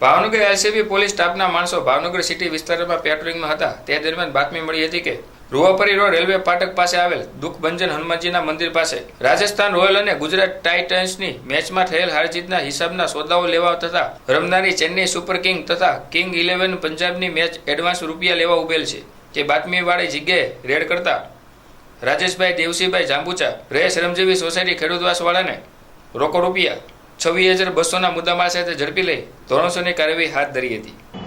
Bhavnagar LCB police સ્ટાફના માણસો Bhavnagar city વિસ્તારમાં પેટ્રોલિંગમાં હતા તે દરમિયાન બાતમી મળી હતી કે રૂવાપરી રોડ રેલવે ફાટક પાસે આવેલ દુઃખભંજન હનુમાનજીના મંદિર પાસે રાજસ્થાન રોયલ અને ગુજરાત ટાઇટન્સની મેચમાં થયેલ હારજીતના હિસાબના સોદાઓ લેવા તથા રમનારી ચેન્નઈ સુપર કિંગ તથા કિંગ 11 પંજાબની મેચ એડવાન્સ રૂપિયા લેવા ઉભેલ છે કે બાતમીવાળી જગ્યાએ રેડ કરતા રાજેશભાઈ દેવસીભાઈ જાંબુચા રહે શ્રમજીવી સોસાયટી ખેડૂતવાસવાળાને રોકડ રૂપિયા 26,200ના મુદ્દામાલ સાથે ઝડપી લઈ ધોરણસરની કાર્યવાહી હાથ ધરી હતી।